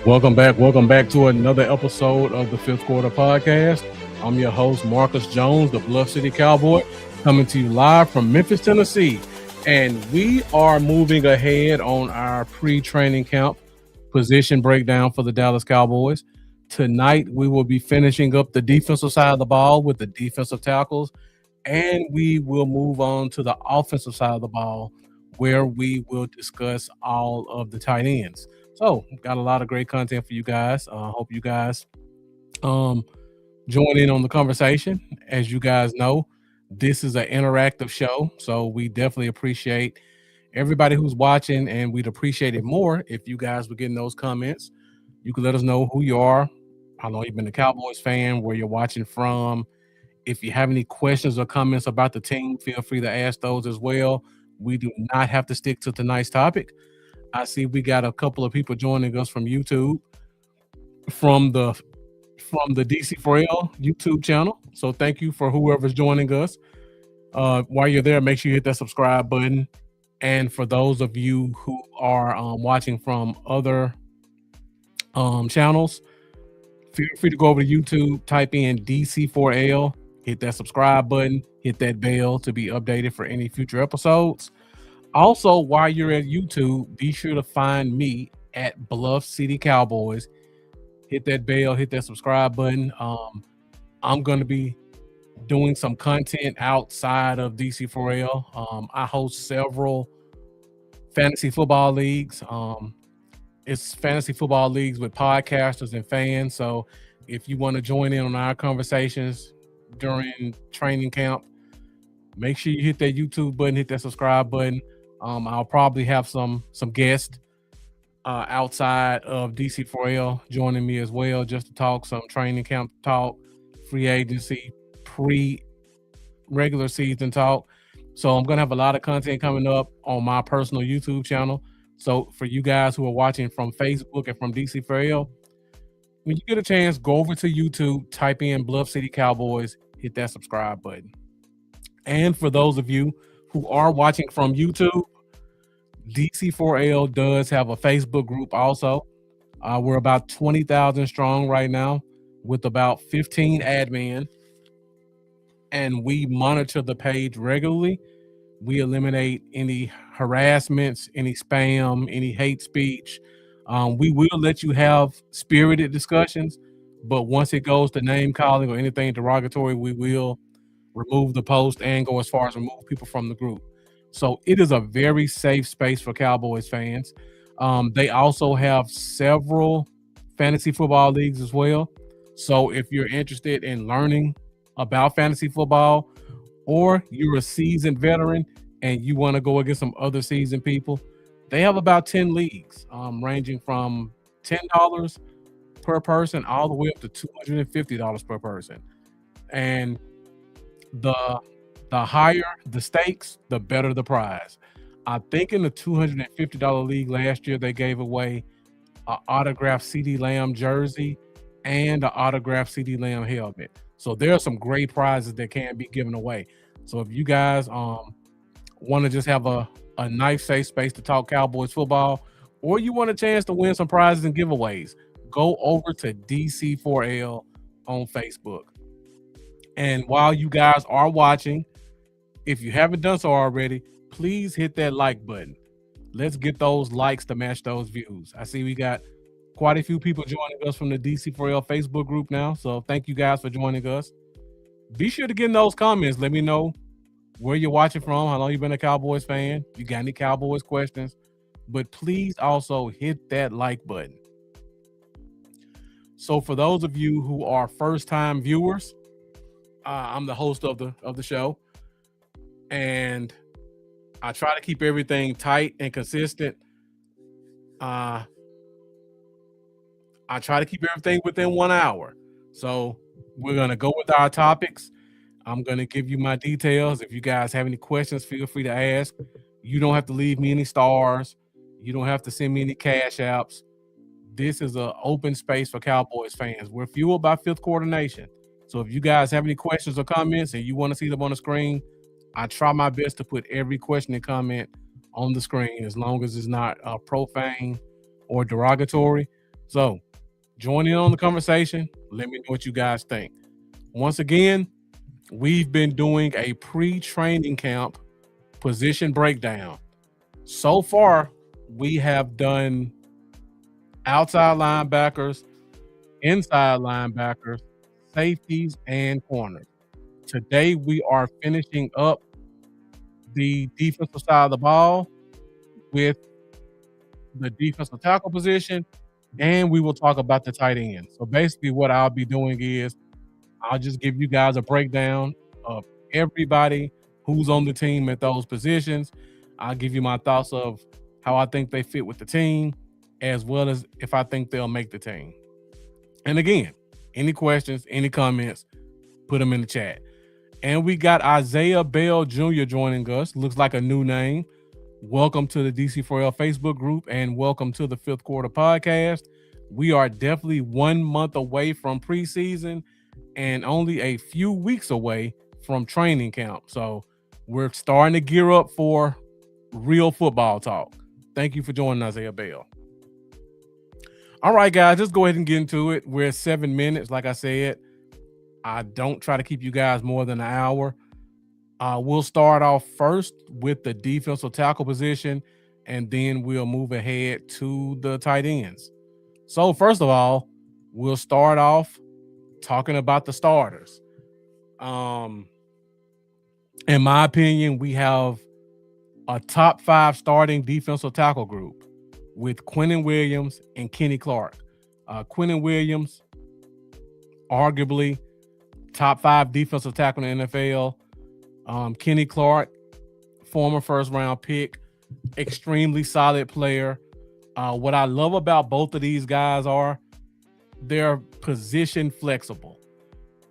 Welcome back to another episode of the Fifth Quarter Podcast. I'm your host, Marcus Jones, the Bluff City Cowboy, coming to you live from Memphis, Tennessee. And we are moving ahead on our pre-training camp position breakdown for the Dallas Cowboys. Tonight, we will be finishing up the defensive side of the ball with the defensive tackles, and we will move on to the offensive side of the ball where we will discuss all of the tight ends. So, got a lot of great content for you guys. Hope you guys join in on the conversation. As you guys know, this is an interactive show, so we definitely appreciate everybody who's watching, and we'd appreciate it more if you guys were getting those comments. You can let us know who you are. How long you've been a Cowboys fan, where you're watching from. If you have any questions or comments about the team, feel free to ask those as well. We do not have to stick to tonight's topic. I see we got a couple of people joining us from YouTube, from the DC4L YouTube channel. So thank you for whoever's joining us. While you're there, make sure you hit that subscribe button. And for those of you who are watching from other channels, feel free to go over to YouTube, type in DC4L, hit that subscribe button, hit that bell to be updated for any future episodes. Also, while you're at YouTube, be sure to find me at Bluff City Cowboys. Hit that bell, hit that subscribe button. I'm going to be doing some content outside of DC4L. I host several fantasy football leagues. It's fantasy football leagues with podcasters and fans. So if you want to join in on our conversations during training camp, make sure you hit that YouTube button, hit that subscribe button. I'll probably have some guests outside of DC4L joining me as well, just to talk some training camp talk, free agency, pre-regular season talk. So I'm going to have a lot of content coming up on my personal YouTube channel. So for you guys who are watching from Facebook and from DC4L, when you get a chance, go over to YouTube, type in Bluff City Cowboys, hit that subscribe button. And for those of you who are watching from YouTube, DC4L does have a Facebook group also. We're about 20,000 strong right now with about 15 admin, and we monitor the page regularly. We eliminate any harassments, any spam, any hate speech. We will let you have spirited discussions, but once it goes to name calling or anything derogatory, we will remove the post and go as far as remove people from the group. So it is a very safe space for Cowboys fans. They also have several fantasy football leagues as well. So if you're interested in learning about fantasy football, or you're a seasoned veteran and you want to go against some other seasoned people, they have about 10 leagues, ranging from $10 per person all the way up to $250 per person. And the higher the stakes, the better the prize. I think in the $250 league last year, they gave away an autographed CeeDee Lamb jersey and an autographed CeeDee Lamb helmet. So there are some great prizes that can be given away. So if you guys want to just have a nice safe space to talk Cowboys football, or you want a chance to win some prizes and giveaways, go over to DC4L on Facebook. And while you guys are watching, if you haven't done so already, please hit that like button. Let's get those likes to match those views. I see we got quite a few people joining us from the DC4L Facebook group now. So thank you guys for joining us. Be sure to get in those comments. Let me know where you're watching from, how long you've been a Cowboys fan, you got any Cowboys questions. But please also hit that like button. So for those of you who are first-time viewers, I'm the host of the show, and I try to keep everything tight and consistent. I try to keep everything within 1 hour. So we're going to go with our topics. I'm going to give you my details. If you guys have any questions, feel free to ask. You don't have to leave me any stars. You don't have to send me any cash apps. This is an open space for Cowboys fans. We're fueled by Fifth Quarter Nation. So if you guys have any questions or comments and you want to see them on the screen, I try my best to put every question and comment on the screen, as long as it's not profane or derogatory. So join in on the conversation. Let me know what you guys think. Once again, we've been doing a pre-training camp position breakdown. So far, we have done outside linebackers, inside linebackers, safeties, and corners. Today, we are finishing up the defensive side of the ball with the defensive tackle position, and we will talk about the tight end. So basically, what I'll be doing is I'll just give you guys a breakdown of everybody who's on the team at those positions. I'll give you my thoughts of how I think they fit with the team, as well as if I think they'll make the team. And again, any questions, any comments, put them in the chat. And we got Isaiah Bell Jr. joining us. Looks like a new name. Welcome to the DC4L Facebook group and welcome to the Fifth Quarter Podcast. We are definitely 1 month away from preseason and only a few weeks away from training camp. So we're starting to gear up for real football talk. Thank you for joining Isaiah Bell. All right, guys, let's go ahead and get into it. We're at 7 minutes. Like I said, I don't try to keep you guys more than an hour. We'll start off first with the defensive tackle position, and then we'll move ahead to the tight ends. So first of all, we'll start off talking about the starters. In my opinion, we have a top 5 starting defensive tackle group with Quinnen Williams and Kenny Clark. Quinnen Williams, arguably top 5 defensive tackle in the NFL. Kenny Clark, former first-round pick, extremely solid player. What I love about both of these guys are they're position flexible,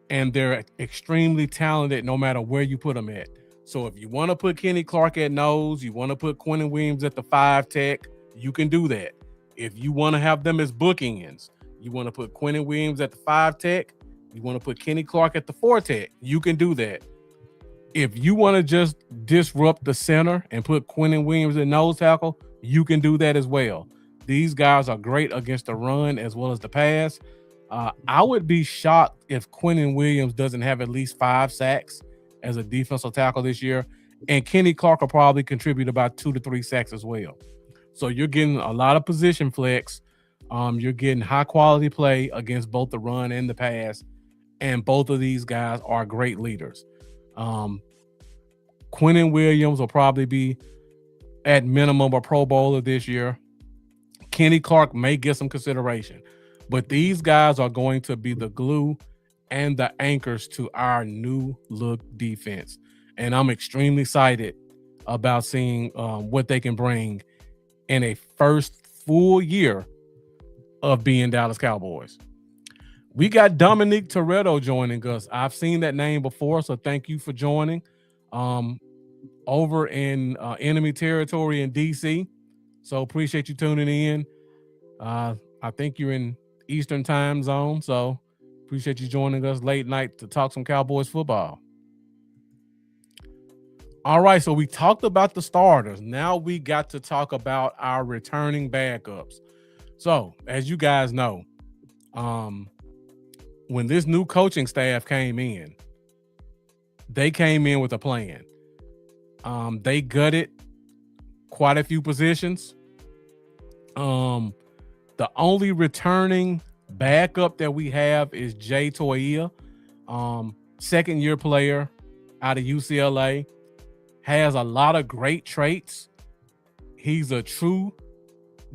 and they're extremely talented no matter where you put them at. So if you want to put Kenny Clark at nose, you want to put Quinnen Williams at the 5 tech, you can do that. If you want to have them as bookends, you want to put Quinnen Williams at the 5 tech, you want to put Kenny Clark at the 4 tech, you can do that. If you want to just disrupt the center and put Quinnen Williams at nose tackle, you can do that as well. These guys are great against the run as well as the pass. I would be shocked if Quinnen Williams doesn't have at least 5 sacks as a defensive tackle this year, and Kenny Clark will probably contribute about 2 to 3 sacks as well. So you're getting a lot of position flex. You're getting high quality play against both the run and the pass, and both of these guys are great leaders. Quinnen Williams will probably be at minimum a Pro Bowler this year. Kenny Clark may get some consideration, but these guys are going to be the glue and the anchors to our new look defense. And I'm extremely excited about seeing what they can bring in a first full year of being Dallas Cowboys. We got Dominique Toretto joining us. I've seen that name before, so thank you for joining. Over in enemy territory in DC. So appreciate you tuning in. I think you're in Eastern time zone, so appreciate you joining us late night to talk some Cowboys football. All right, so we talked about the starters. Now we got to talk about our returning backups. So, as you guys know, when this new coaching staff came in, they came in with a plan. They gutted quite a few positions. The only returning backup that we have is Jay Toia, second-year player out of UCLA. Has a lot of great traits. He's a true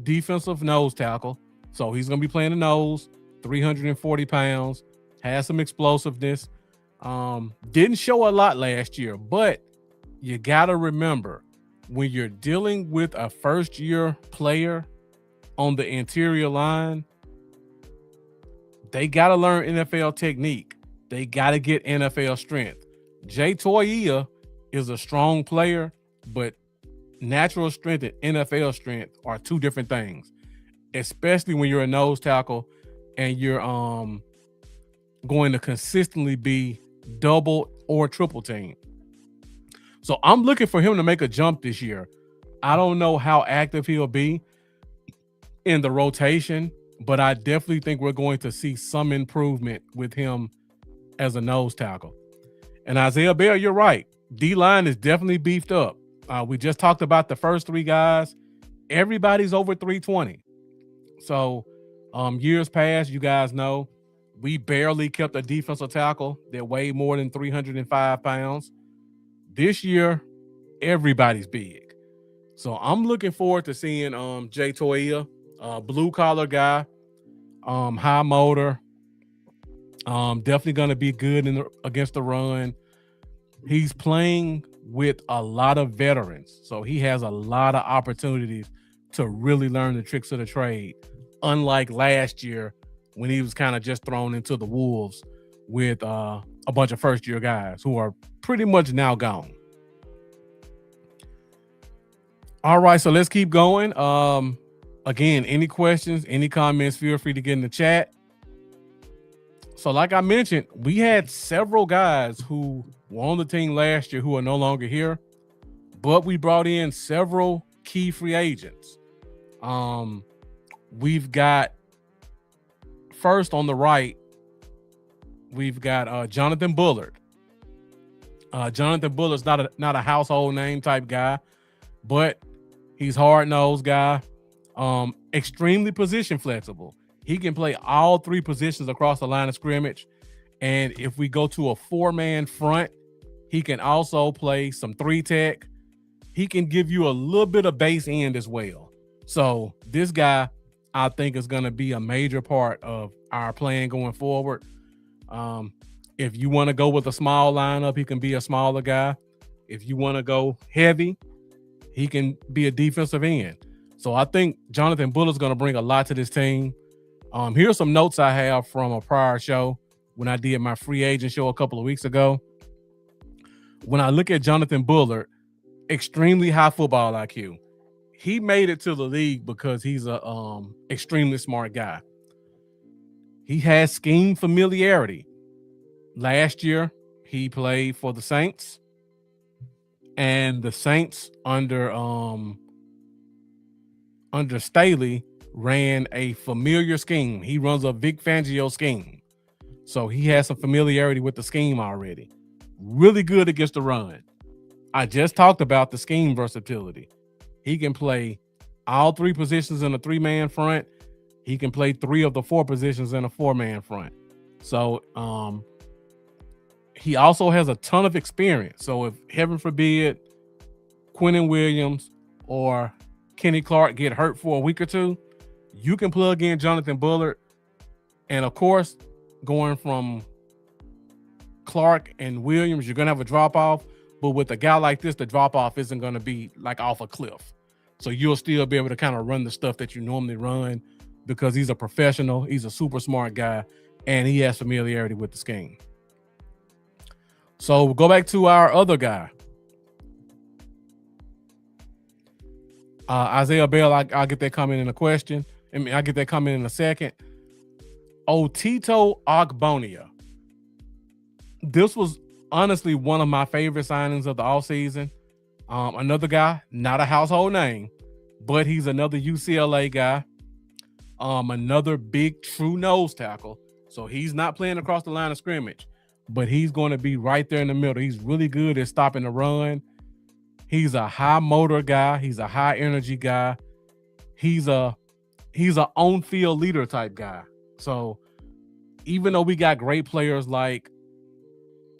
defensive nose tackle. So he's going to be playing the nose, 340 pounds, has some explosiveness. Didn't show a lot last year, but you got to remember, when you're dealing with a first-year player on the interior line, they got to learn NFL technique. They got to get NFL strength. Jay Toia is a strong player, but natural strength and NFL strength are two different things, especially when you're a nose tackle and you're going to consistently be double or triple team. So I'm looking for him to make a jump this year. I don't know how active he'll be in the rotation but I definitely think we're going to see some improvement with him as a nose tackle. And Isaiah Bell, you're right. D-line is definitely beefed up. We just talked about the first three guys. Everybody's over 320. So years past, you guys know, we barely kept a defensive tackle that weighed more than 305 pounds. This year, everybody's big. So I'm looking forward to seeing Jay Toia, blue collar guy, high motor, definitely going to be good against the run. He's playing with a lot of veterans, so he has a lot of opportunities to really learn the tricks of the trade, unlike last year when he was kind of just thrown into the wolves with a bunch of first-year guys who are pretty much now gone. All right, so let's keep going. Again, any questions, any comments, feel free to get in the chat. So like I mentioned, we had several guys who were on the team last year who are no longer here, but we brought in several key free agents. We've got, first on the right, we've got Jonathan Bullard. Jonathan Bullard's not a household name type guy, but he's hard-nosed guy, extremely position flexible. He can play all three positions across the line of scrimmage. And if we go to a four-man front, he can also play some three-tech. He can give you a little bit of base end as well. So this guy, I think, is going to be a major part of our plan going forward. If you want to go with a small lineup, he can be a smaller guy. If you want to go heavy, he can be a defensive end. So I think Jonathan Bullard's going to bring a lot to this team. Here's some notes I have from a prior show when I did my free agent show a couple of weeks ago. When I look at Jonathan Bullard, extremely high football IQ. He made it to the league because he's a extremely smart guy. He has scheme familiarity. Last year, he played for the Saints, and the Saints under Staley ran a familiar scheme. He runs a Vic Fangio scheme. So he has some familiarity with the scheme already. Really good against the run. I just talked about the scheme versatility. He can play all three positions in a three-man front. He can play three of the four positions in a four-man front. So he also has a ton of experience. So if, heaven forbid, Quinnen Williams or Kenny Clark get hurt for a week or two, you can plug in Jonathan Bullard. And of course, going from Clark and Williams, you're going to have a drop-off. But with a guy like this, the drop-off isn't going to be like off a cliff. So you'll still be able to kind of run the stuff that you normally run because he's a professional, he's a super smart guy, and he has familiarity with the scheme. So we'll go back to our other guy. Isaiah Bell, I'll get that comment in a question. I'll get that comment in a second. Otito Ogbonia. This was honestly one of my favorite signings of the offseason. Another guy, not a household name, but he's another UCLA guy. Another big true nose tackle. So he's not playing across the line of scrimmage, but he's going to be right there in the middle. He's really good at stopping the run. He's a high motor guy. He's a high energy guy. He's a on-field leader type guy. So even though we got great players like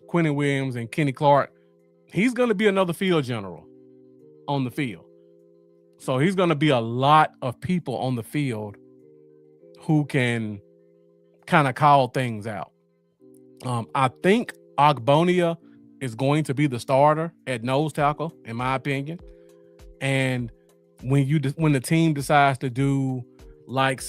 Quinnen Williams and Kenny Clark, he's going to be another field general on the field. So he's going to be a lot of people on the field who can kind of call things out. I think Ogbonia is going to be the starter at nose tackle, in my opinion. And when the team decides to do like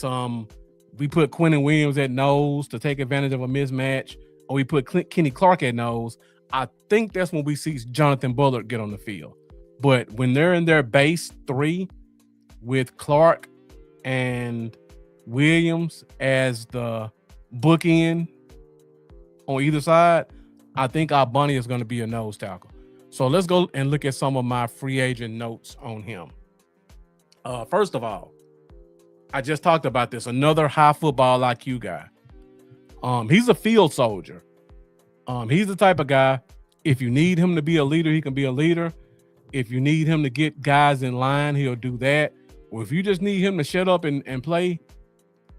we put Quinnen Williams at nose to take advantage of a mismatch, or we put Kenny Clark at nose, I think that's when we see Jonathan Bullard get on the field. But when they're in their base three with Clark and Williams as the bookend on either side, I think Ogbonia is going to be a nose tackle. So let's go and look at some of my free agent notes on him. First of all, I just talked about this. Another high football IQ guy. He's a field soldier. He's the type of guy, if you need him to be a leader, he can be a leader. If you need him to get guys in line, he'll do that. Or if you just need him to shut up and play,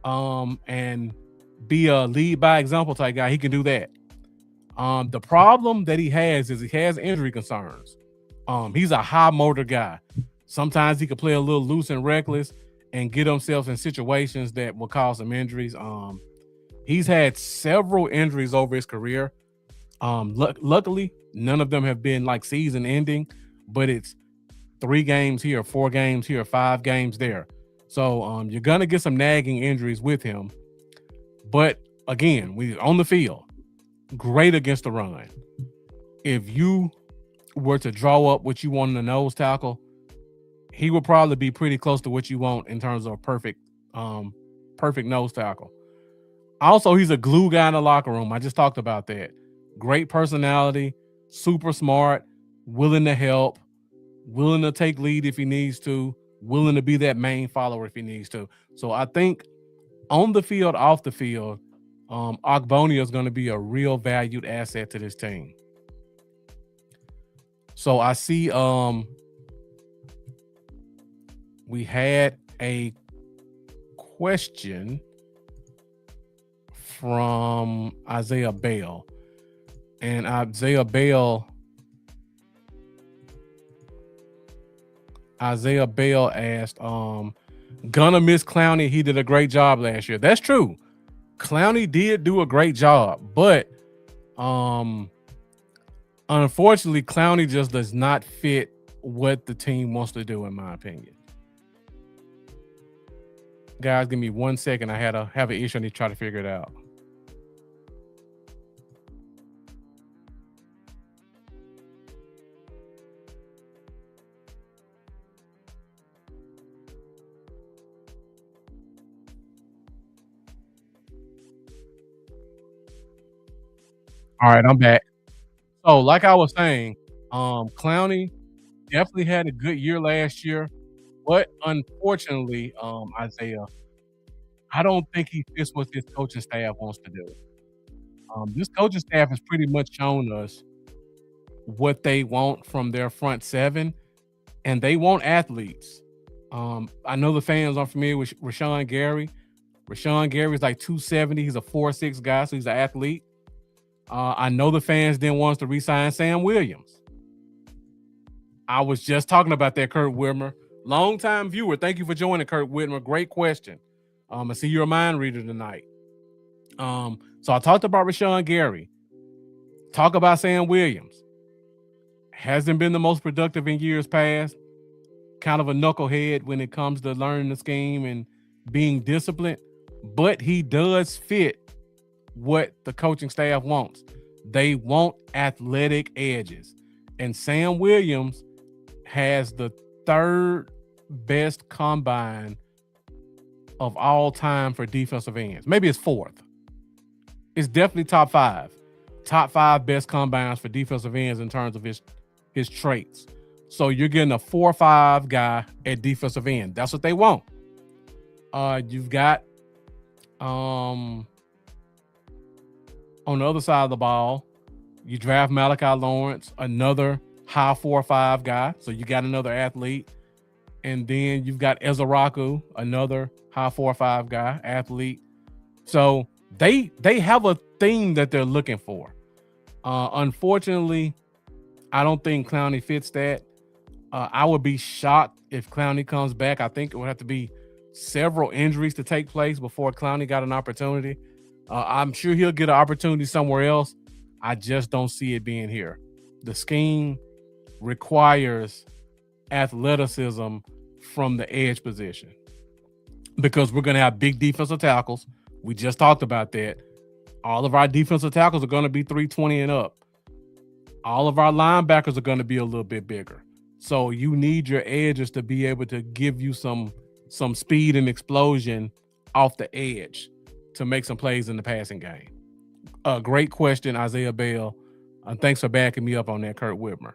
and be a lead by example type guy, he can do that. The problem that he has is he has injury concerns. He's a high motor guy. Sometimes he could play a little loose and reckless and get himself in situations that will cause him injuries. He's had several injuries over his career. Luckily, none of them have been like season ending, but it's 3 games here, 4 games here, 5 games there. So you're gonna get some nagging injuries with him. But again, we on the field, great against the run. If you were to draw up what you want in the nose tackle, he would probably be pretty close to what you want in terms of perfect nose tackle. Also, he's a glue guy in the locker room. I just talked about that. Great personality, super smart, willing to help, willing to take lead if he needs to, willing to be that main follower if he needs to. So I think on the field, off the field, Ogbonia is going to be a real valued asset to this team. So I see we had a question from Isaiah Bell. And Isaiah Bell asked, gonna miss Clowney. He did a great job last year. That's true. Clowney did do a great job, but unfortunately, Clowney just does not fit what the team wants to do, in my opinion. Guys, give me 1 second. I have an issue. I need to try to figure it out. All right, I'm back. So, like I was saying, Clowney definitely had a good year last year, but unfortunately, Isaiah, I don't think he fits what this coaching staff wants to do. This coaching staff has pretty much shown us what they want from their front seven, and they want athletes. I know the fans aren't familiar with Rashawn Gary. Rashawn Gary is like 270. He's a 4'6" guy, so he's an athlete. I know the fans didn't want us to re-sign Sam Williams. I was just talking about that, Kurt Whitmer. Longtime viewer. Thank you for joining, Kurt Whitmer. Great question. I see you're a mind reader tonight. So I talked about Rashawn Gary. Talk about Sam Williams. Hasn't been the most productive in years past. Kind of a knucklehead when it comes to learning the scheme and being disciplined. But he does fit what the coaching staff wants. They want athletic edges. And Sam Williams has the 3rd best combine of all time for defensive ends. Maybe it's 4th. It's definitely top 5. Top 5 best combines for defensive ends in terms of his traits. So you're getting a 4-5 guy at defensive end. That's what they want. You've got on the other side of the ball, you draft Malachi Lawrence, another high 4-5 guy. So you got another athlete. And then you've got Ezaraku, another high 4-5 guy, athlete. So they have a thing that they're looking for. Unfortunately, I don't think Clowney fits that. I would be shocked if Clowney comes back. I think it would have to be several injuries to take place before Clowney got an opportunity. I'm sure he'll get an opportunity somewhere else. I just don't see it being here. The scheme requires athleticism from the edge position because we're going to have big defensive tackles. We just talked about that. All of our defensive tackles are going to be 320 and up. All of our linebackers are going to be a little bit bigger. So you need your edges to be able to give you some speed and explosion off the edge to make some plays in the passing game. Great question, Isaiah Bell. Thanks for backing me up on that, Kurt Whitmer.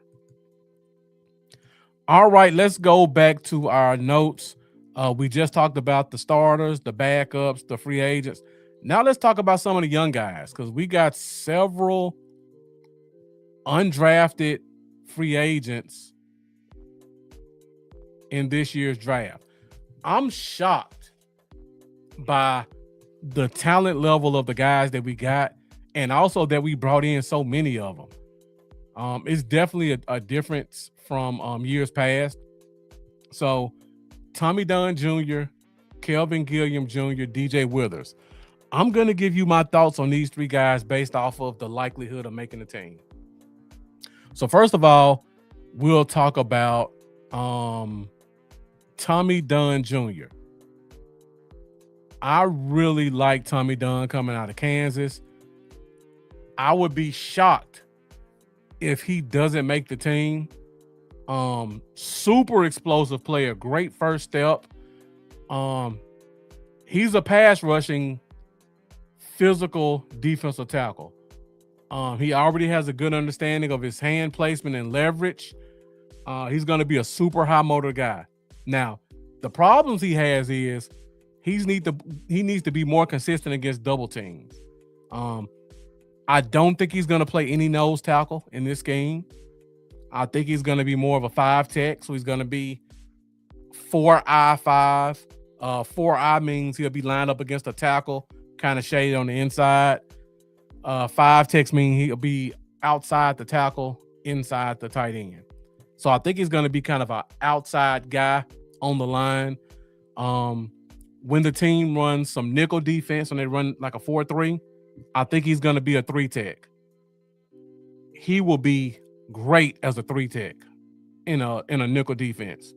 All right, let's go back to our notes. We just talked about the starters, the backups, the free agents. Now let's talk about some of the young guys, because we got several undrafted free agents in this year's draft. I'm shocked by the talent level of the guys that we got, and also that we brought in so many of them. It's definitely a difference from years past. So Tommy Dunn Jr., Kelvin Gilliam Jr., DJ Withers. I'm going to give you my thoughts on these three guys based off of the likelihood of making the team. So first of all, we'll talk about Tommy Dunn Jr. I really like Tommy Dunn coming out of Kansas. I would be shocked if he doesn't make the team. Super explosive player, great first step. He's a pass rushing physical defensive tackle. He already has a good understanding of his hand placement and leverage. He's going to be a super high motor guy. Now, the problems he has is he needs to be more consistent against double teams. I don't think he's going to play any nose tackle in this game. I think he's going to be more of a 5 tech, so he's going to be 4-I-5. 4-I means he'll be lined up against a tackle, kind of shaded on the inside. 5 techs mean he'll be outside the tackle, inside the tight end. So I think he's going to be kind of an outside guy on the line. When the team runs some nickel defense and they run like a 4-3, I think he's going to be a 3 tech. He will be great as a 3 tech in a nickel defense.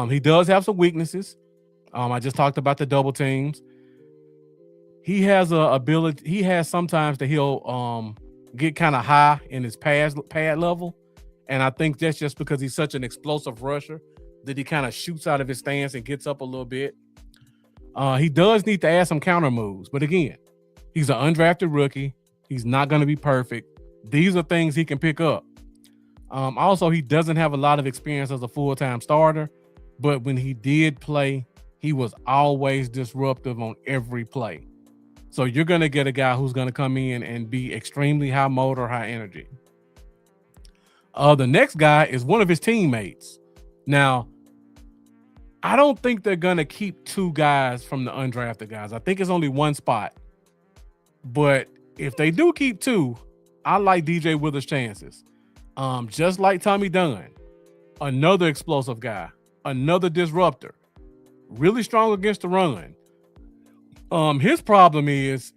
He does have some weaknesses. I just talked about the double teams. He has a ability. He has sometimes that he'll get kind of high in his pad level, and I think that's just because he's such an explosive rusher that he kind of shoots out of his stance and gets up a little bit. He does need to add some counter moves, but again, he's an undrafted rookie. He's not going to be perfect. These are things he can pick up. Also, he doesn't have a lot of experience as a full-time starter, but when he did play, he was always disruptive on every play. So you're going to get a guy who's going to come in and be extremely high motor, high energy. The next guy is one of his teammates. Now, I don't think they're going to keep 2 guys from the undrafted guys. I think it's only 1 spot. But if they do keep 2, I like DJ Withers' chances. Just like Tommy Dunn, another explosive guy, another disruptor, really strong against the run. His problem is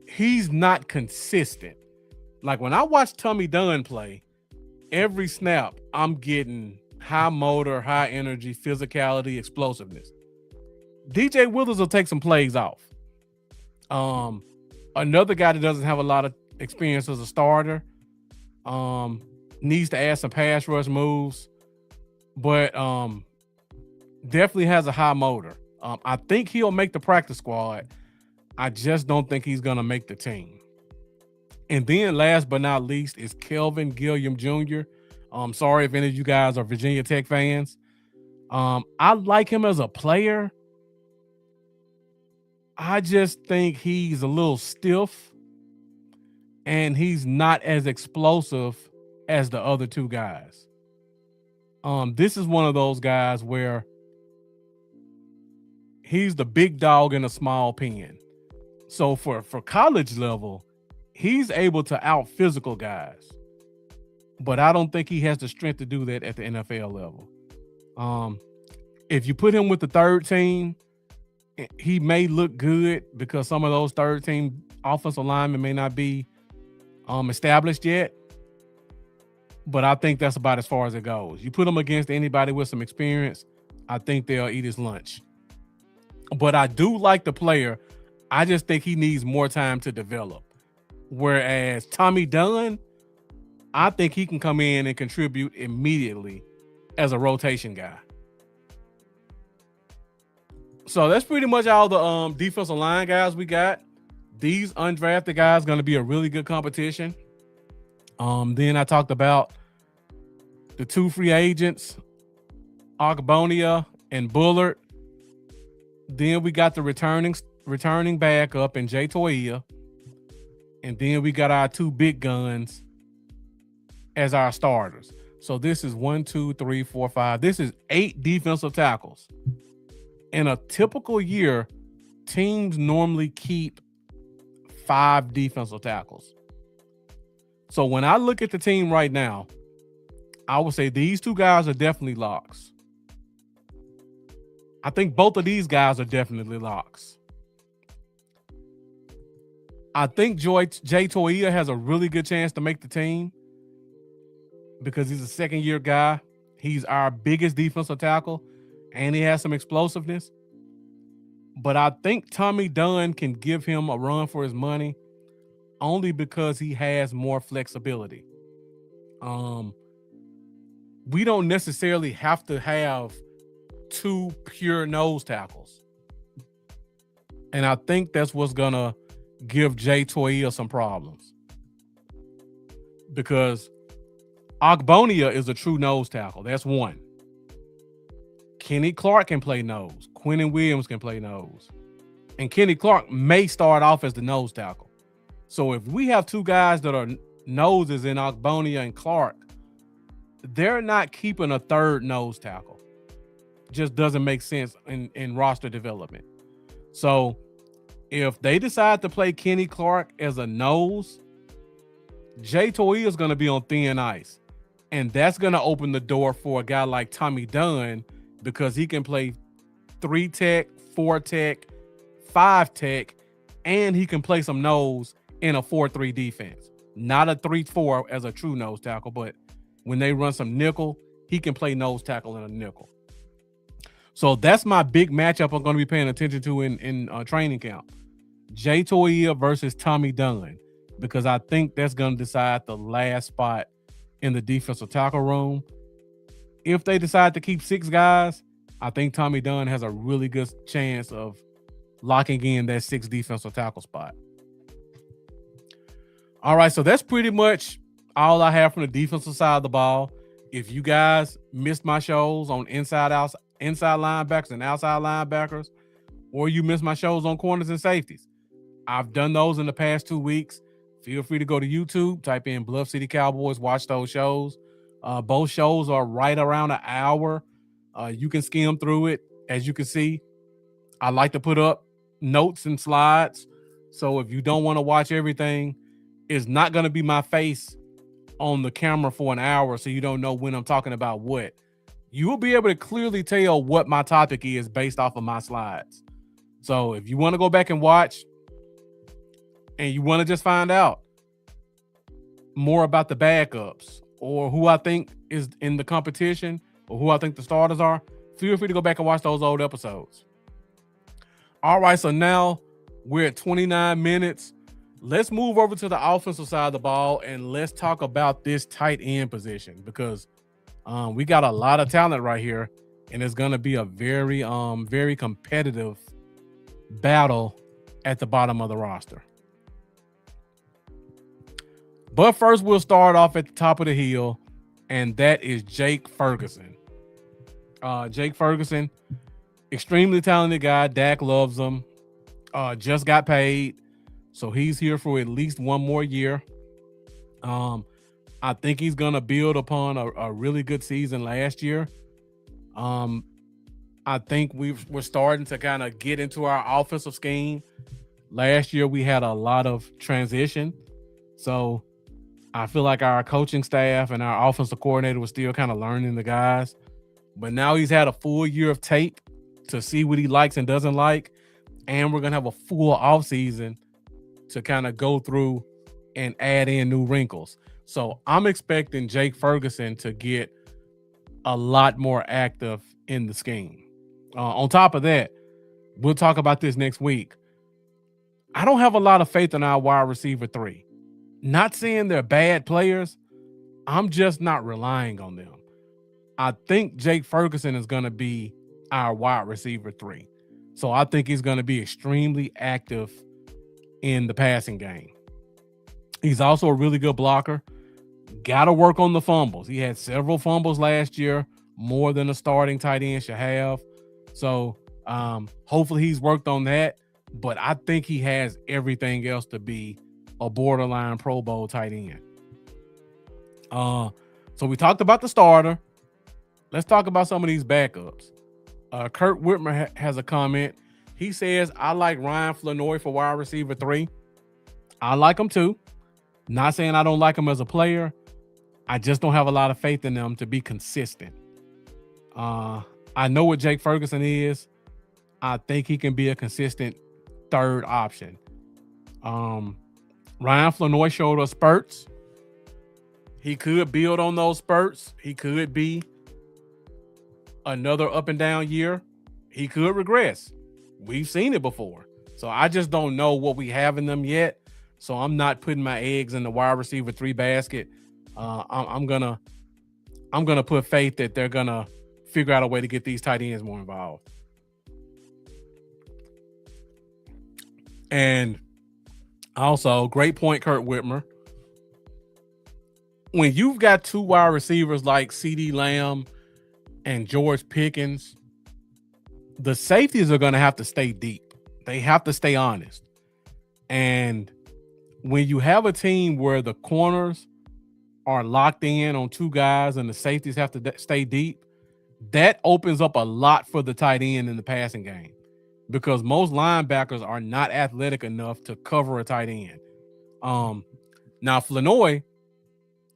he's not consistent. Like when I watch Tommy Dunn play, every snap I'm getting high motor, high energy, physicality, explosiveness. DJ Withers will take some plays off. Another guy that doesn't have a lot of experience as a starter, needs to add some pass rush moves, but definitely has a high motor. I think he'll make the practice squad. I just don't think he's going to make the team. And then last but not least is Kelvin Gilliam Jr. Sorry if any of you guys are Virginia Tech fans. I like him as a player. I just think he's a little stiff and he's not as explosive as the other 2 guys. This is one of those guys where he's the big dog in a small pen. So for college level, he's able to out physical guys, but I don't think he has the strength to do that at the NFL level. If you put him with the 3rd team, he may look good because some of those 3rd team offensive linemen may not be established yet. But I think that's about as far as it goes. You put him against anybody with some experience, I think they'll eat his lunch. But I do like the player. I just think he needs more time to develop. Whereas Tommy Dunn, I think he can come in and contribute immediately as a rotation guy. So that's pretty much all the defensive line guys we got. These undrafted guys going to be a really good competition. Then I talked about the 2 free agents, Agbonia and Bullard. Then we got the returning backup in Jay Toia. And then we got our two big guns as our starters. So this is 1, 2, 3, 4, 5. This is 8 defensive tackles. In a typical year, teams normally keep 5 defensive tackles. So when I look at the team right now, I would say these two guys are definitely locks. I think both of these guys are definitely locks. I think Jay Toia has a really good chance to make the team because he's a second-year guy. He's our biggest defensive tackle, and he has some explosiveness. But I think Tommy Dunn can give him a run for his money only because he has more flexibility. We don't necessarily have to have 2 pure nose tackles. And I think that's what's going to give Jay Toia some problems. Because Ogbonia is a true nose tackle. That's one. Kenny Clark can play nose. Quentin Williams can play nose. And Kenny Clark may start off as the nose tackle. So if we have 2 guys that are noses in Ogbonia and Clark, they're not keeping a third nose tackle. Just doesn't make sense in roster development. So if they decide to play Kenny Clark as a nose, Jay Toia is going to be on thin ice. And that's going to open the door for a guy like Tommy Dunn because he can play 3 tech, 4 tech, 5 tech, and he can play some nose in a 4-3 defense. Not a 3-4 as a true nose tackle, but when they run some nickel, he can play nose tackle in a nickel. So that's my big matchup I'm going to be paying attention to in training camp. Jay Toia versus Tommy Dunn, because I think that's going to decide the last spot in the defensive tackle room. If they decide to keep 6 guys, I think Tommy Dunn has a really good chance of locking in that 6th defensive tackle spot. All right, so that's pretty much all I have from the defensive side of the ball. If you guys missed my shows on inside linebackers and outside linebackers, or you missed my shows on corners and safeties, I've done those in the past 2 weeks. Feel free to go to YouTube, type in Bluff City Cowboys, watch those shows. Both shows are right around an hour. You can skim through it. As you can see, I like to put up notes and slides. So if you don't want to watch everything, it's not going to be my face on the camera for an hour so you don't know when I'm talking about what. You will be able to clearly tell what my topic is based off of my slides. So if you want to go back and watch and you want to just find out more about the backups or who I think is in the competition or who I think the starters are, feel free to go back and watch those old episodes. All right, so now we're at 29 minutes. Let's move over to the offensive side of the ball and let's talk about this tight end position because we got a lot of talent right here, and it's going to be a very, very competitive battle at the bottom of the roster. But first, we'll start off at the top of the hill, and that is Jake Ferguson. Jake Ferguson, extremely talented guy. Dak loves him. Just got paid, so he's here for at least 1 more year. I think he's going to build upon a really good season last year. I think we're starting to kind of get into our offensive scheme. Last year, we had a lot of transition. So I feel like our coaching staff and our offensive coordinator was still kind of learning the guys. But now he's had a full year of tape to see what he likes and doesn't like. And we're going to have a full offseason to kind of go through and add in new wrinkles. So I'm expecting Jake Ferguson to get a lot more active in the scheme. On top of that, we'll talk about this next week. I don't have a lot of faith in our wide receiver 3. Not saying they're bad players. I'm just not relying on them. I think Jake Ferguson is going to be our wide receiver 3. So I think he's going to be extremely active in the passing game. He's also a really good blocker. Got to work on the fumbles. He had several fumbles last year, more than a starting tight end should have. So Hopefully he's worked on that, but I think he has everything else to be a borderline Pro Bowl tight end. So we talked about the starter. Let's talk about some of these backups. Kurt Whitmer has a comment. He says, I like Ryan Flanoy for wide receiver 3. I like him too. Not saying I don't like him as a player. I just don't have a lot of faith in them to be consistent. I know what Jake Ferguson is. I think he can be a consistent third option. Ryan Flanoy showed us spurts. He could build on those spurts. He could be another up and down year. He could regress. We've seen it before. So I just don't know what we have in them yet. So I'm not putting my eggs in the wide receiver 3 basket. I'm gonna put faith that they're gonna figure out a way to get these tight ends more involved. And also, great point, Kurt Whitmer. When you've got 2 wide receivers like CeeDee Lamb and George Pickens, the safeties are going to have to stay deep. They have to stay honest. And when you have a team where the corners are locked in on 2 guys and the safeties have to stay deep, that opens up a lot for the tight end in the passing game, because most linebackers are not athletic enough to cover a tight end. Now Flanoy,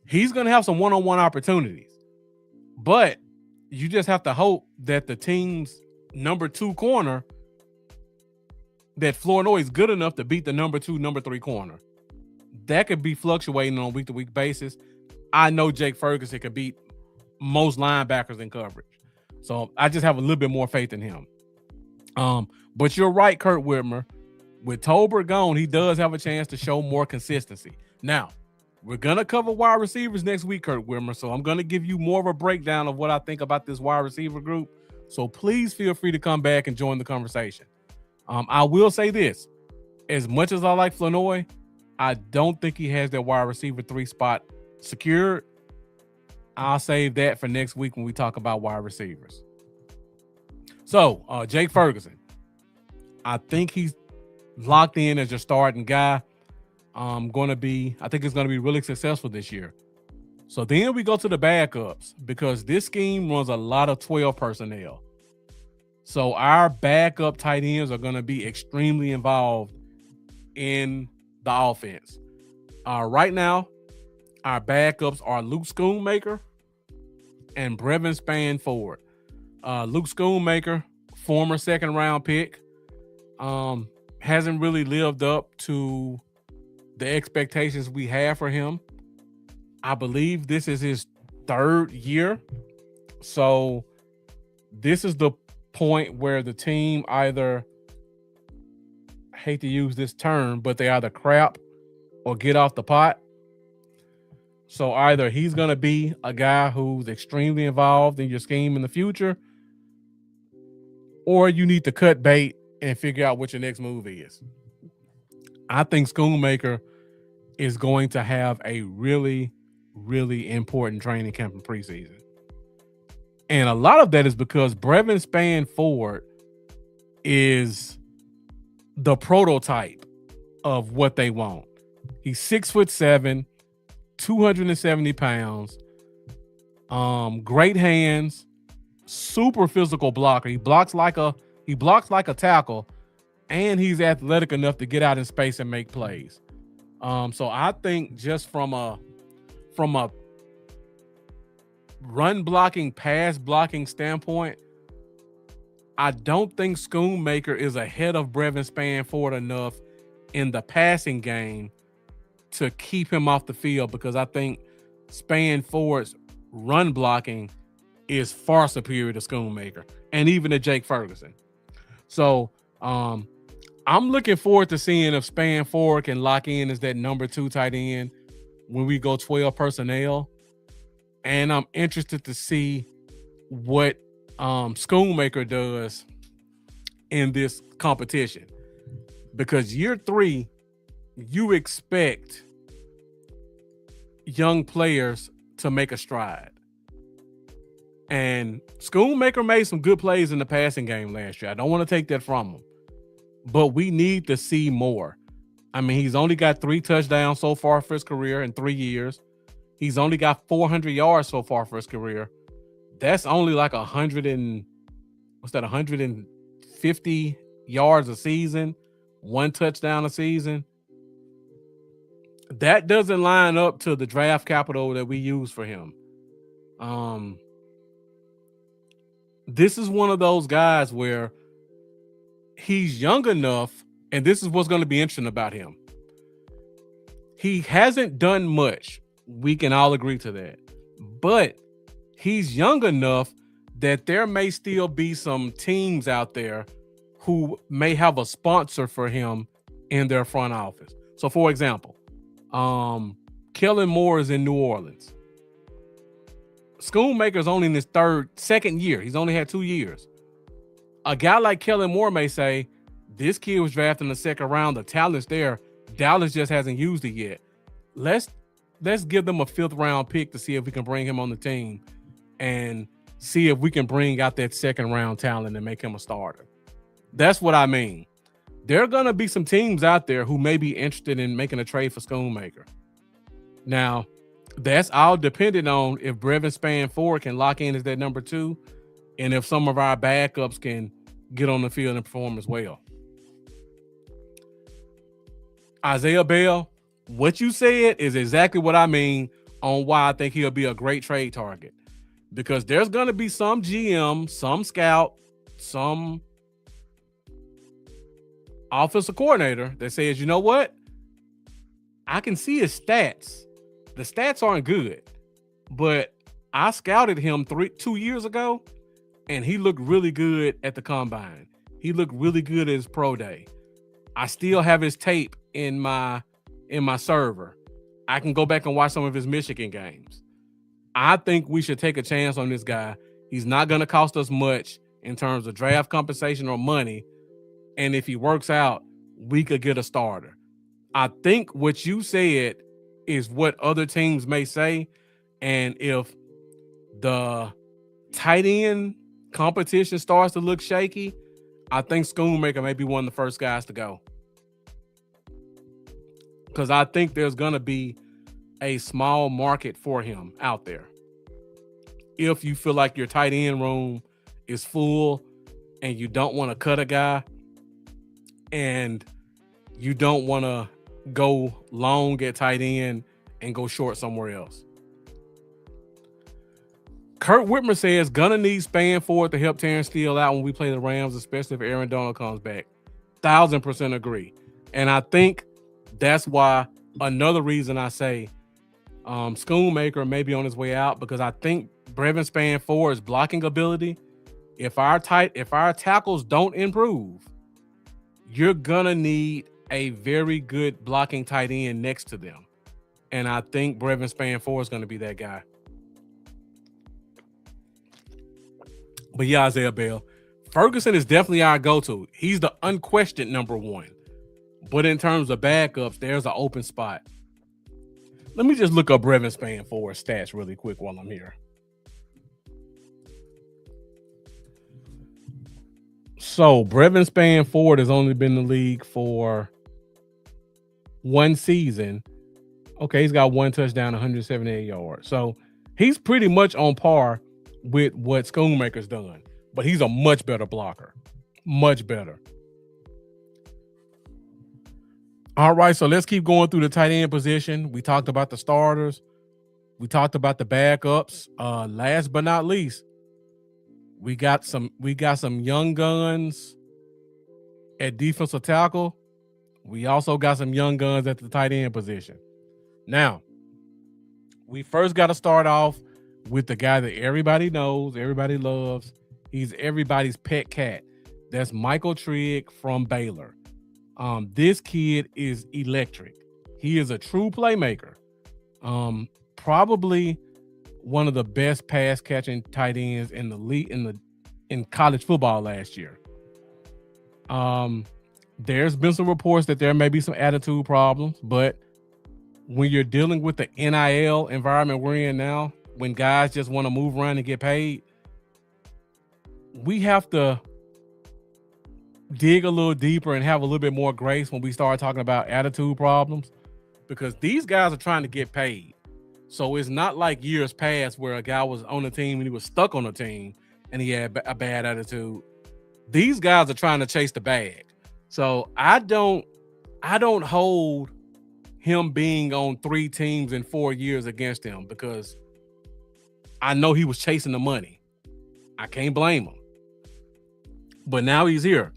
he's going to have some one-on-one opportunities, but you just have to hope that the team's number 2 corner, that Flanoy is good enough to beat the number 2, number 3 corner. That could be fluctuating on a week-to-week basis. I know Jake Ferguson could beat most linebackers in coverage. So I just have a little bit more faith in him. But you're right, Kurt Whitmer. With Tolbert gone, he does have a chance to show more consistency. Now, we're going to cover wide receivers next week, Kurt Whitmer. So I'm going to give you more of a breakdown of what I think about this wide receiver group. So please feel free to come back and join the conversation. I will say this. As much as I like Flanoy, I don't think he has that wide receiver 3 spot secured. I'll save that for next week when we talk about wide receivers. So, Jake Ferguson. I think he's locked in as your starting guy. I think it's going to be really successful this year. So then we go to the backups, because this scheme runs a lot of 12 personnel. So our backup tight ends are going to be extremely involved in the offense. Right now, our backups are Luke Schoonmaker and Brevin Spann-Ford. Luke Schoonmaker, former second-round pick, hasn't really lived up to the expectations we have for him. I believe this is his 3rd year. So this is the point where the team either, I hate to use this term, but they either crap or get off the pot. So either he's going to be a guy who's extremely involved in your scheme in the future, or you need to cut bait and figure out what your next move is. I think Schoonmaker is going to have a really, really important training camp in preseason. And a lot of that is because Brevin Spann-Ford is the prototype of what they want. He's 6'7", 270 pounds, great hands, super physical blocker. He blocks like a tackle, and he's athletic enough to get out in space and make plays. So I think just from a run blocking, pass blocking standpoint, I don't think Schoonmaker is ahead of Brevin Spann-Ford enough in the passing game to keep him off the field, because I think Spann-Ford's run blocking is far superior to Schoonmaker and even to Jake Ferguson. So I'm looking forward to seeing if Spann-Ford can lock in as that number 2 tight end when we go 12 personnel. And I'm interested to see what Schoonmaker does in this competition, because year 3, you expect young players to make a stride. And Schoonmaker made some good plays in the passing game last year. I don't want to take that from him, but we need to see more. I mean, he's only got 3 touchdowns so far for his career in 3 years. He's only got 400 yards so far for his career. That's only like 150 yards a season, 1 touchdown a season. That doesn't line up to the draft capital that we use for him. This is one of those guys where he's young enough, and this is what's going to be interesting about him. He hasn't done much. We can all agree to that. But he's young enough that there may still be some teams out there who may have a sponsor for him in their front office. So, for example, Kellen Moore is in New Orleans. Schoonmaker's only in his second year. He's only had 2 years. A guy like Kellen Moore may say, this kid was drafted in the second round. The talent's there. Dallas just hasn't used it yet. Let's give them a 5th round pick to see if we can bring him on the team and see if we can bring out that second round talent and make him a starter. That's what I mean. There are going to be some teams out there who may be interested in making a trade for Schoonmaker. Now, that's all dependent on if Brevin Spann-Ford can lock in as that number 2 and if some of our backups can get on the field and perform as well. Isaiah Bell, what you said is exactly what I mean on why I think he'll be a great trade target. Because there's going to be some GM, some scout, some offensive coordinator that says, you know what? I can see his stats. The stats aren't good, but I scouted him 2 years ago, and he looked really good at the combine. He looked really good at his pro day. I still have his tape in my server. I can go back and watch some of his Michigan games. I think we should take a chance on this guy. He's not going to cost us much in terms of draft compensation or money. And if he works out, we could get a starter. I think what you said is what other teams may say. And if the tight end competition starts to look shaky, I think Schoonmaker may be one of the first guys to go. Because I think there's going to be a small market for him out there. If you feel like your tight end room is full and you don't want to cut a guy and you don't want to go long at tight end and go short somewhere else. Kurt Whitmer says, gonna need Spann-Ford to help Terrence Steele out when we play the Rams, especially if Aaron Donald comes back. 1,000% agree. And I think that's why another reason I say Schoonmaker may be on his way out, because I think Brevin Spann-Ford's blocking ability, if our tackles don't improve, you're gonna need a very good blocking tight end next to them. And I think Brevin Spann-Ford is going to be that guy. But yeah, Isaiah Bell. Ferguson is definitely our go-to. He's the unquestioned number 1. But in terms of backups, there's an open spot. Let me just look up Brevin Spann-Ford's stats really quick while I'm here. So Brevin Spann-Ford has only been in the league for 1 season. Okay, he's got 1 touchdown, 178 yards. So he's pretty much on par with what Schoonmaker's done, but he's a much better blocker. Much better. All right, so let's keep going through the tight end position. We talked about the starters. We talked about the backups. Last but not least, we got some young guns at defensive tackle. We also got some young guns at the tight end position. Now, we first got to start off with the guy that everybody knows, everybody loves. He's everybody's pet cat. That's Michael Trigg from Baylor. This kid is electric. He is a true playmaker. Probably one of the best pass catching tight ends in the league in college football last year. There's been some reports that there may be some attitude problems, but when you're dealing with the NIL environment we're in now, when guys just want to move around and get paid, we have to dig a little deeper and have a little bit more grace when we start talking about attitude problems, because these guys are trying to get paid. So it's not like years past where a guy was on the team and he was stuck on the team and he had a bad attitude. These guys are trying to chase the bag. So I don't hold him being on 3 teams in 4 years against him, because I know he was chasing the money. I can't blame him. But now he's here.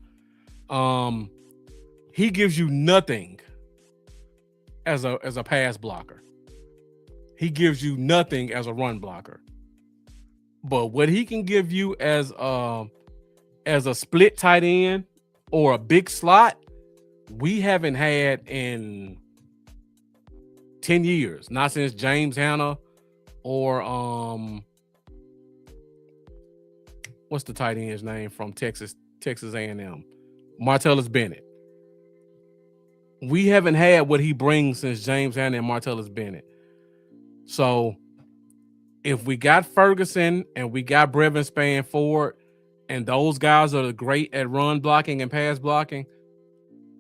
He gives you nothing as a pass blocker. He gives you nothing as a run blocker. But what he can give you as a split tight end or a big slot, we haven't had in 10 years. Not since James Hanna or what's the tight end's name from Texas A&M? Martellus Bennett. We haven't had what he brings since James Hanna and Martellus Bennett. So if we got Ferguson and we got Brevin Spann-Ford, and those guys are great at run blocking and pass blocking,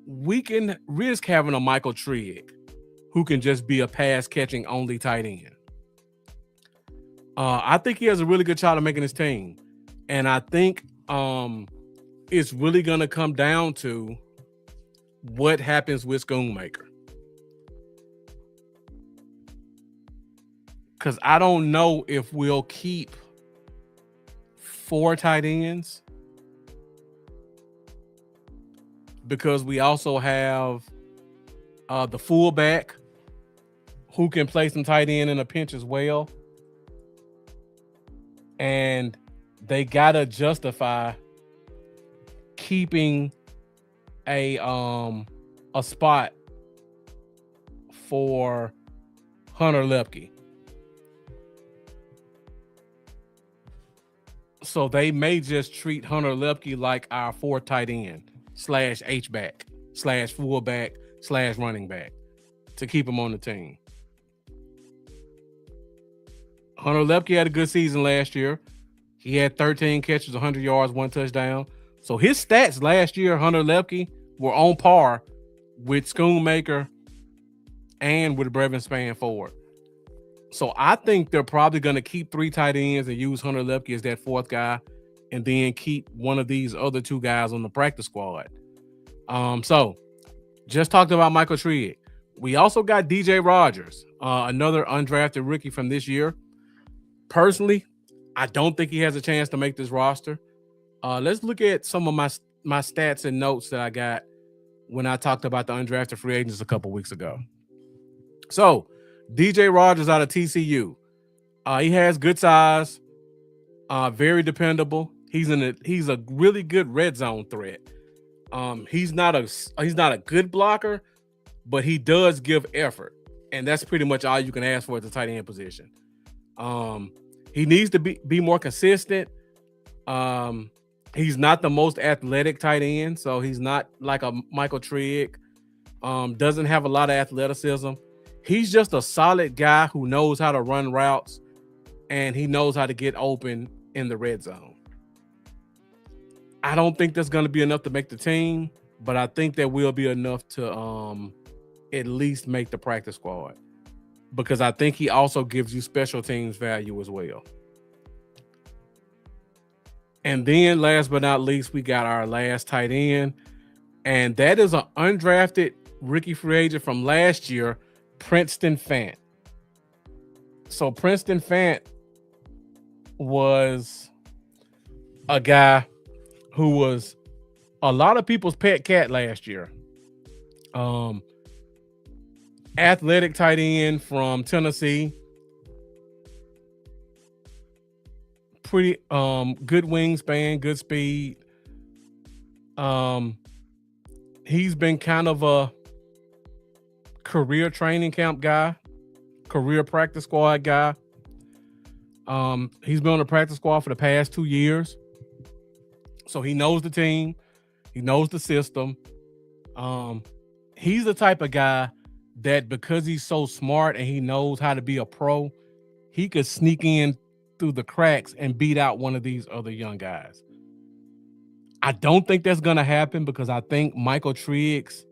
we can risk having a Michael Trigg who can just be a pass catching only tight end. I think he has a really good shot of making his team. And I think it's really going to come down to what happens with Schoonmaker. Because I don't know if we'll keep 4 tight ends, because we also have the fullback who can play some tight end in a pinch as well. And they got to justify keeping a spot for Hunter Lepke. So they may just treat Hunter Lepke like our 4th tight end / H-back / fullback / running back to keep him on the team. Hunter Lepke had a good season last year. He had 13 catches, 100 yards, 1 touchdown. So his stats last year, Hunter Lepke, were on par with Schoonmaker and with Brevin Spann-Ford. So I think they're probably going to keep 3 tight ends and use Hunter Lepke as that 4th guy, and then keep one of these other 2 guys on the practice squad. So just talked about Michael Trigg. We also got DJ Rogers, another undrafted rookie from this year. Personally, I don't think he has a chance to make this roster. Let's look at some of my stats and notes that I got when I talked about the undrafted free agents a couple weeks ago. So DJ Rogers out of TCU. He has good size, very dependable. He's a really good red zone threat. He's not a good blocker, but he does give effort, and that's pretty much all you can ask for at the tight end position. He needs to be more consistent. He's not the most athletic tight end, so he's not like a Michael Trigg. Doesn't have a lot of athleticism. He's just a solid guy who knows how to run routes, and he knows how to get open in the red zone. I don't think that's going to be enough to make the team, but I think that will be enough to at least make the practice squad, because I think he also gives you special teams value as well. And then last but not least, we got our last tight end, and that is an undrafted rookie free agent from last year, Princeton Fant. So Princeton Fant was a guy who was a lot of people's pet cat last year. Athletic tight end from Tennessee. Pretty good wingspan, good speed. He's been kind of a career training camp guy, career practice squad guy. He's been on the practice squad for the past 2 years. So he knows the team. He knows the system. He's the type of guy that, because he's so smart and he knows how to be a pro, he could sneak in through the cracks and beat out one of these other young guys. I don't think that's going to happen because I think Michael Trigg's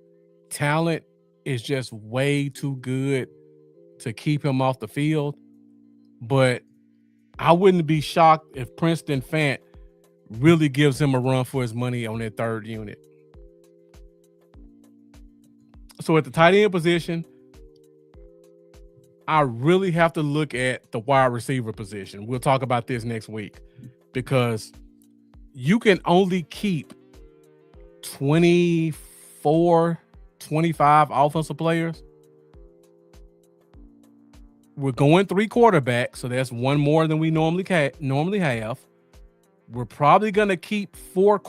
talent is just way too good to keep him off the field. But I wouldn't be shocked if Princeton Fant really gives him a run for his money on that third unit. So at the tight end position, I really have to look at the wide receiver position. We'll talk about this next week because you can only keep 24, 25 offensive players. We're going 3 quarterbacks, so that's one more than we normally have. We're probably going to keep 4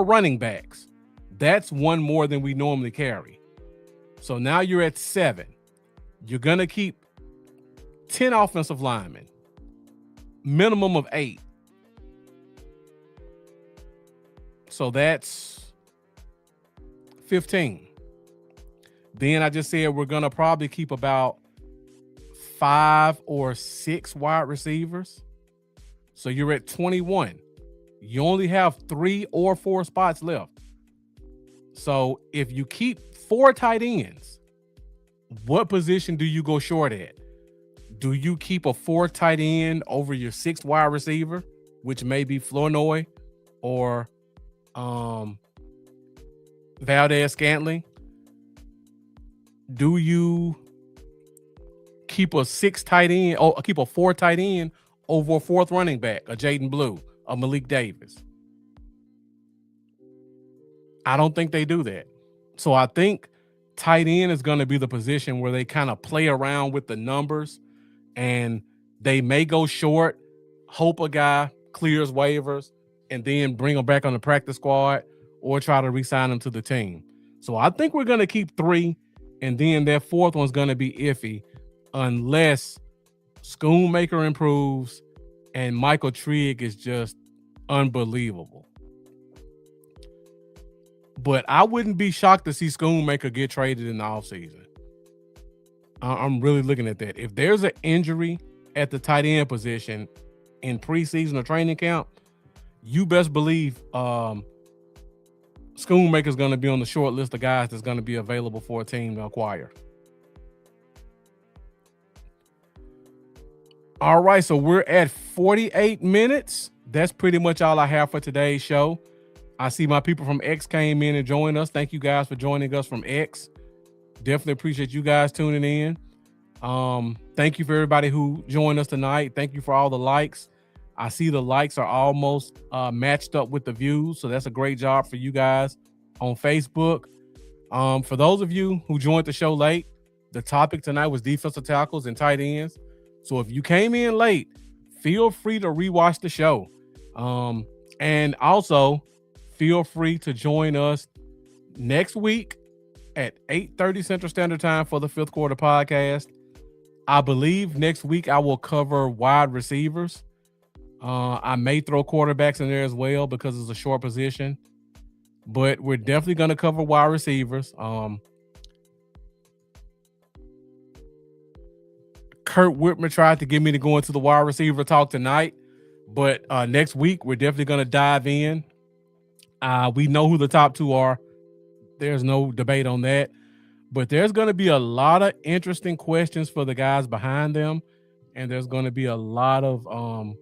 running backs. That's one more than we normally carry. So now you're at 7. You're going to keep 10 offensive linemen, minimum of 8. So that's 15. Then I just said we're going to probably keep about 5 or 6 wide receivers. So you're at 21. You only have 3 or 4 spots left. So if you keep 4 tight ends, what position do you go short at? Do you keep a 4 tight end over your 6th wide receiver, which may be Flournoy or Valdez-Scantling? Do you keep a 6 tight end or keep a 4 tight end over a 4th running back, a Jaden Blue, a Malik Davis? I don't think they do that. So I think tight end is going to be the position where they kind of play around with the numbers and they may go short, hope a guy clears waivers, and then bring him back on the practice squad or try to re-sign him to the team. So I think we're going to keep 3. And then that 4th one's going to be iffy unless Schoonmaker improves and Michael Trigg is just unbelievable. But I wouldn't be shocked to see Schoonmaker get traded in the offseason. I'm really looking at that. If there's an injury at the tight end position in preseason or training camp, you best believe Schoonmaker's going to be on the short list of guys that's going to be available for a team to acquire. All right, so we're at 48 minutes. That's pretty much all I have for today's show. I see my people from X came in and joined us. Thank you guys for joining us from X. Definitely appreciate you guys tuning in. Thank you for everybody who joined us tonight. Thank you for all the likes. I see the likes are almost matched up with the views, so that's a great job for you guys on Facebook. For those of you who joined the show late, the topic tonight was defensive tackles and tight ends. So if you came in late, feel free to rewatch the show. And also, feel free to join us next week at 8:30 Central Standard Time for the 5th Quarter podcast. I believe next week I will cover wide receivers. I may throw quarterbacks in there as well because it's a short position, but we're definitely going to cover wide receivers. Kurt Whitmer tried to get me to go into the wide receiver talk tonight, but next week we're definitely going to dive in. We know who the top 2 are. There's no debate on that, but there's going to be a lot of interesting questions for the guys behind them, and there's going to be a lot of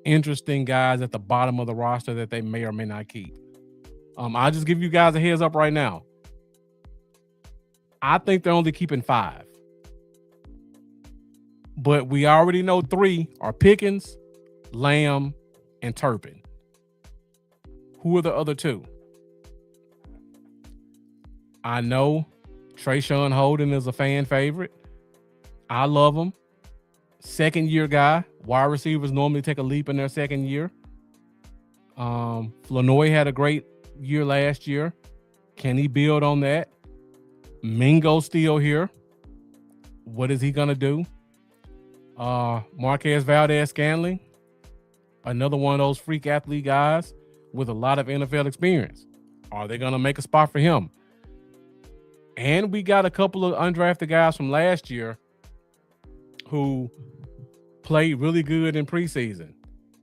interesting guys at the bottom of the roster that they may or may not keep. I'll just give you guys a heads up right now. I think they're only keeping 5. But we already know 3 are Pickens, Lamb, and Turpin. Who are the other 2? I know Trayshawn Holden is a fan favorite. I love him. 2nd-year guy. Wide receivers normally take a leap in their 2nd year. Flournoy had a great year last year. Can he build on that? Mingo's still here. What is he going to do? Marquez Valdez-Scantling, another one of those freak athlete guys with a lot of NFL experience. Are they going to make a spot for him? And we got a couple of undrafted guys from last year who played really good in preseason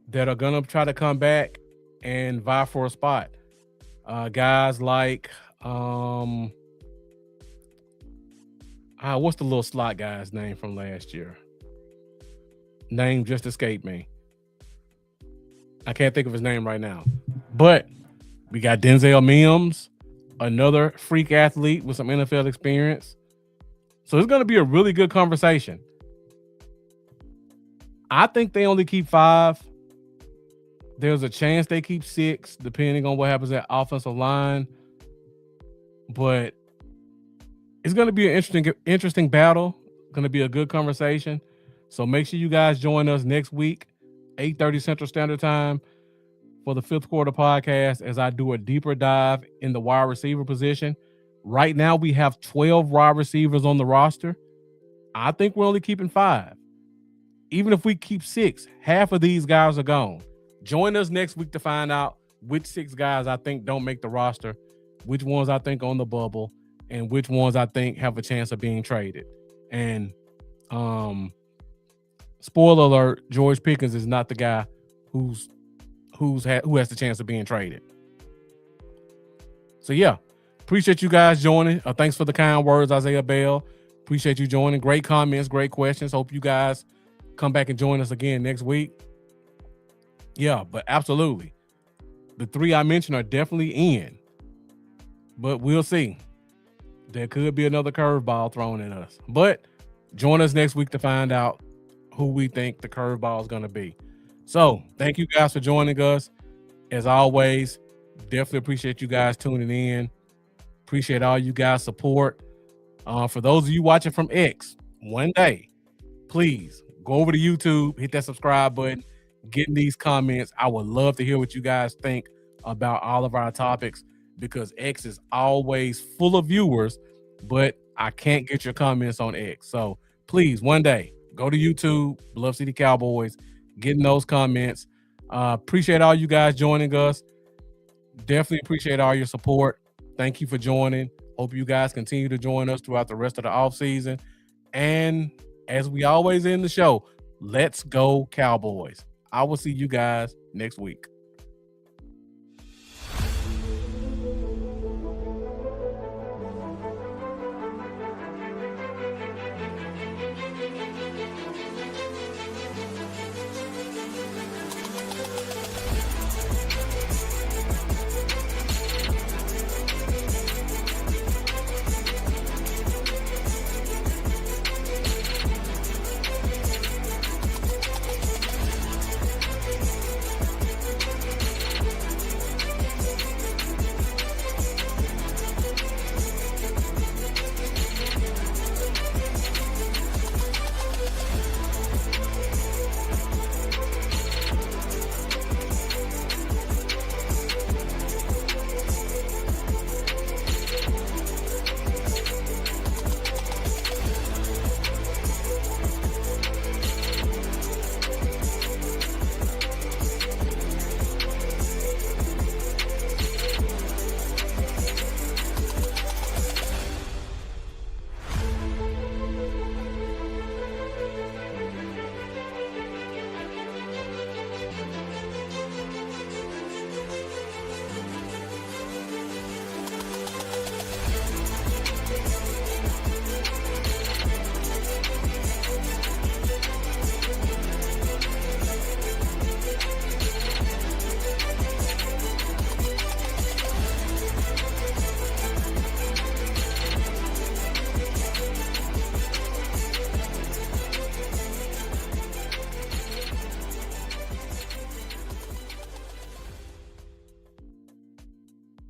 that are going to try to come back and vie for a spot. Guys like what's the little slot guy's name from last year? Name just escaped me. I can't think of his name right now. But we got Denzel Mims, another freak athlete with some NFL experience. So it's going to be a really good conversation. I think they only keep 5. There's a chance they keep 6, depending on what happens at offensive line. But it's going to be an interesting battle. Going to be a good conversation. So make sure you guys join us next week, 8:30 Central Standard Time, for the Fifth Quarter podcast as I do a deeper dive in the wide receiver position. Right now, we have 12 wide receivers on the roster. I think we're only keeping 5. Even if we keep 6, half of these guys are gone. Join us next week to find out which 6 guys I think don't make the roster, which ones I think on the bubble, and which ones I think have a chance of being traded. And spoiler alert, George Pickens is not the guy who has the chance of being traded. So yeah, appreciate you guys joining. Thanks for the kind words, Isaiah Bell. Appreciate you joining. Great comments, great questions. Hope you guys come back and join us again next week. Yeah, but absolutely. The 3 I mentioned are definitely in. But we'll see. There could be another curveball thrown at us. But join us next week to find out who we think the curveball is going to be. So thank you guys for joining us. As always, definitely appreciate you guys tuning in. Appreciate all you guys' support. For those of you watching from X, one day, please go over to YouTube, hit that subscribe button, get in these comments. I would love to hear what you guys think about all of our topics, because X is always full of viewers, but I can't get your comments on X. So please, one day, go to YouTube, Bluff City Cowboys, get in those comments. Appreciate all you guys joining us. Definitely appreciate all your support. Thank you for joining. Hope you guys continue to join us throughout the rest of the offseason. And as we always end the show, let's go Cowboys. I will see you guys next week.